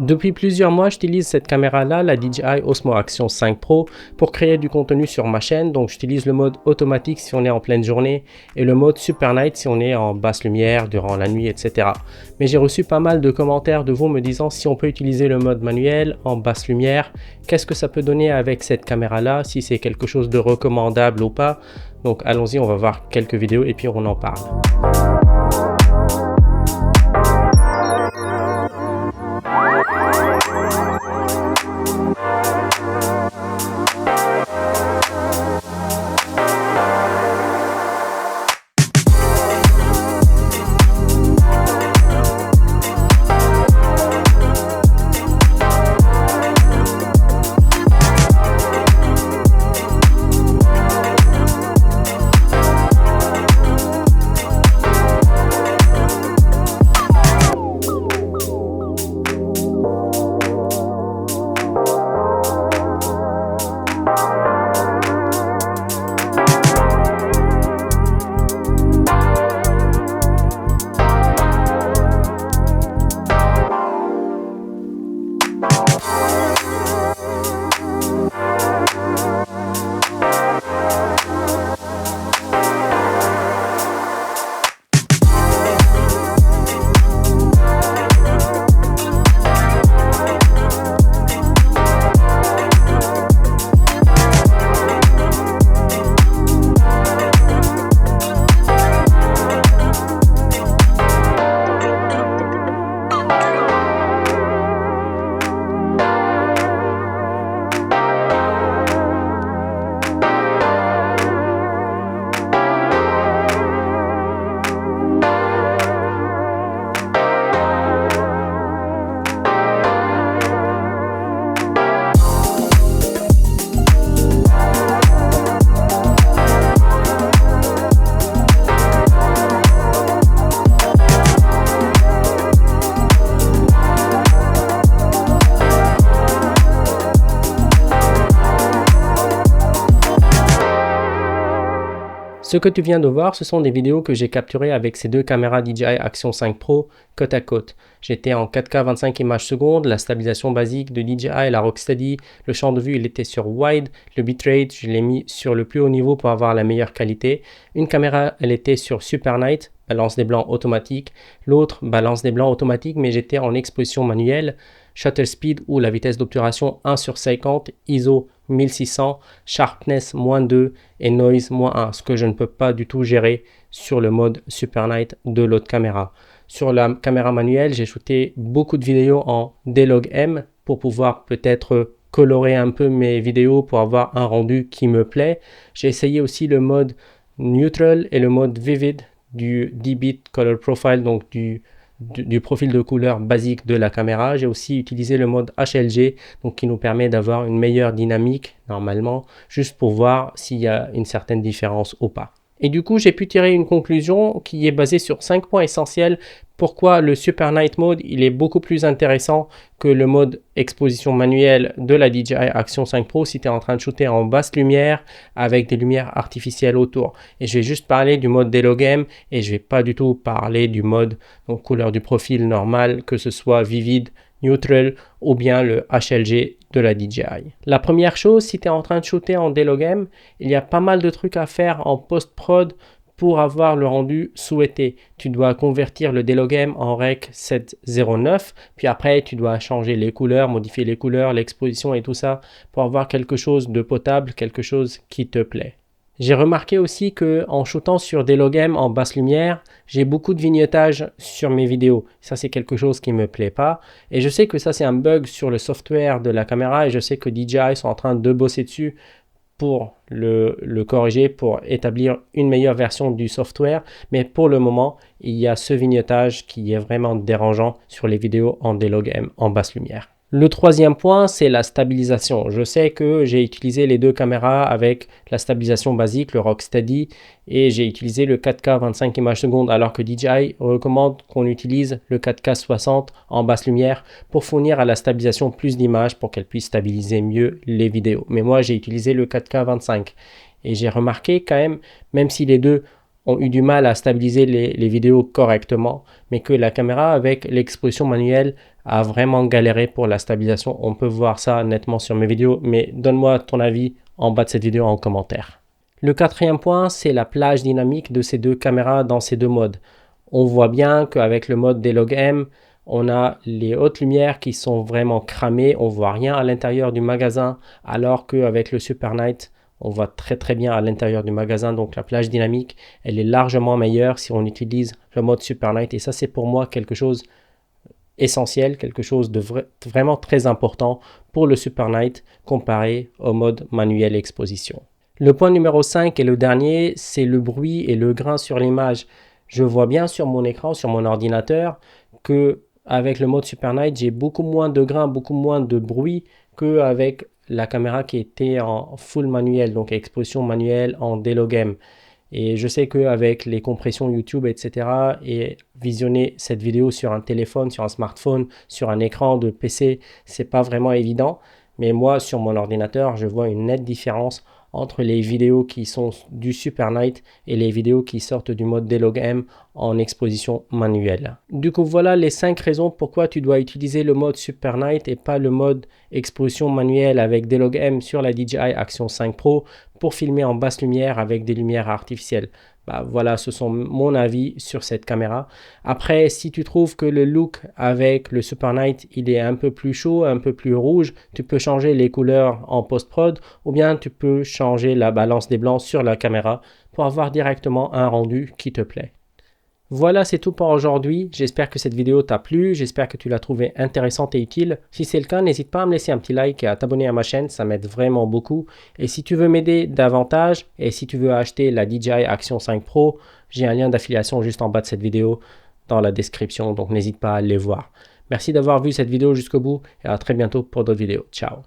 Depuis plusieurs mois, j'utilise cette caméra-là, la DJI Osmo Action 5 Pro, pour créer du contenu sur ma chaîne. Donc, j'utilise le mode automatique si on est en pleine journée et le mode Super Night si on est en basse lumière, durant la nuit, etc. Mais j'ai reçu pas mal de commentaires de vous me disant si on peut utiliser le mode manuel en basse lumière, qu'est-ce que ça peut donner avec cette caméra-là, si c'est quelque chose de recommandable ou pas. Donc, allons-y, on va voir quelques vidéos et puis on en parle. Ce que tu viens de voir, ce sont des vidéos que j'ai capturées avec ces deux caméras DJI Action 5 Pro côte à côte. J'étais en 4K 25 images secondes, la stabilisation basique de DJI, la Rocksteady, le champ de vue il était sur wide, le bitrate je l'ai mis sur le plus haut niveau pour avoir la meilleure qualité. Une caméra elle était sur Super Night, balance des blancs automatique, l'autre balance des blancs automatique mais j'étais en exposition manuelle, shutter speed ou la vitesse d'obturation 1/50, ISO 1600, sharpness -2 et noise -1, ce que je ne peux pas du tout gérer sur le mode Super Night de l'autre caméra. Sur la caméra manuelle, j'ai shooté beaucoup de vidéos en D-Log-M pour pouvoir peut-être colorer un peu mes vidéos pour avoir un rendu qui me plaît. J'ai essayé aussi le mode Neutral et le mode Vivid du 10-bit Color Profile, donc du profil de couleur basique de la caméra. J'ai aussi utilisé le mode HLG, donc qui nous permet d'avoir une meilleure dynamique normalement, juste pour voir s'il y a une certaine différence ou pas. Et du coup, j'ai pu tirer une conclusion qui est basée sur 5 points essentiels. Pourquoi le Super Night Mode, il est beaucoup plus intéressant que le mode exposition manuelle de la DJI Action 5 Pro si tu es en train de shooter en basse lumière avec des lumières artificielles autour. Et je vais juste parler du mode D-Log-M et je vais pas du tout parler du mode donc couleur du profil normal, que ce soit Vivid, Neutral ou bien le HLG de la DJI. La première chose, si tu es en train de shooter en D-Log-M, il y a pas mal de trucs à faire en post-prod pour avoir le rendu souhaité. Tu dois convertir le D-Log-M en Rec 709, puis après tu dois changer les couleurs, modifier les couleurs, l'exposition et tout ça pour avoir quelque chose de potable, quelque chose qui te plaît. J'ai remarqué aussi que en shootant sur des D-Log-M en basse lumière, j'ai beaucoup de vignettage sur mes vidéos. Ça, c'est quelque chose qui me plaît pas. Et je sais que ça, c'est un bug sur le software de la caméra et je sais que DJI sont en train de bosser dessus pour le corriger, pour établir une meilleure version du software. Mais pour le moment, il y a ce vignettage qui est vraiment dérangeant sur les vidéos en D-Log-M en basse lumière. Le troisième point, c'est la stabilisation. Je sais que j'ai utilisé les deux caméras avec la stabilisation basique, le Rocksteady, et j'ai utilisé le 4K 25 images secondes, alors que DJI recommande qu'on utilise le 4K 60 en basse lumière pour fournir à la stabilisation plus d'images pour qu'elle puisse stabiliser mieux les vidéos. Mais moi, j'ai utilisé le 4K 25 et j'ai remarqué quand même si les deux ont eu du mal à stabiliser les vidéos correctement, mais que la caméra avec l'exposition manuelle a vraiment galéré pour la stabilisation. On peut voir ça nettement sur mes vidéos, mais donne-moi ton avis en bas de cette vidéo en commentaire. Le quatrième point, c'est la plage dynamique de ces deux caméras dans ces deux modes. On voit bien qu'avec le mode D-Log-M, on a les hautes lumières qui sont vraiment cramées, on voit rien à l'intérieur du magasin, alors qu'avec le Super Night, on voit très bien à l'intérieur du magasin. Donc la plage dynamique, elle est largement meilleure si on utilise le mode Super Night. Et ça, c'est pour moi quelque chose essentiel, quelque chose de vraiment très important pour le Super Night comparé au mode manuel exposition. Le point numéro 5 et le dernier, c'est le bruit et le grain sur l'image. Je vois bien sur mon écran, sur mon ordinateur, que avec le mode Super Night, j'ai beaucoup moins de grain, beaucoup moins de bruit qu'avec la caméra qui était en full manuel, donc exposition manuelle en D-Log-M. Et je sais qu'avec les compressions YouTube, etc., et visionner cette vidéo sur un téléphone, sur un smartphone, sur un écran de PC, c'est pas vraiment évident. Mais moi, sur mon ordinateur, je vois une nette différence entre les vidéos qui sont du Super Night et les vidéos qui sortent du mode D-Log-M en exposition manuelle. Du coup, voilà les 5 raisons pourquoi tu dois utiliser le mode Super Night et pas le mode exposition manuelle avec D-Log-M sur la DJI Action 5 Pro pour filmer en basse lumière avec des lumières artificielles. Voilà, ce sont mon avis sur cette caméra. Après, si tu trouves que le look avec le Super Night, il est un peu plus chaud, un peu plus rouge, tu peux changer les couleurs en post-prod ou bien tu peux changer la balance des blancs sur la caméra pour avoir directement un rendu qui te plaît. Voilà, c'est tout pour aujourd'hui. J'espère que cette vidéo t'a plu. J'espère que tu l'as trouvée intéressante et utile. Si c'est le cas, n'hésite pas à me laisser un petit like et à t'abonner à ma chaîne. Ça m'aide vraiment beaucoup. Et si tu veux m'aider davantage et si tu veux acheter la DJI Action 5 Pro, j'ai un lien d'affiliation juste en bas de cette vidéo dans la description. Donc n'hésite pas à aller voir. Merci d'avoir vu cette vidéo jusqu'au bout et à très bientôt pour d'autres vidéos. Ciao.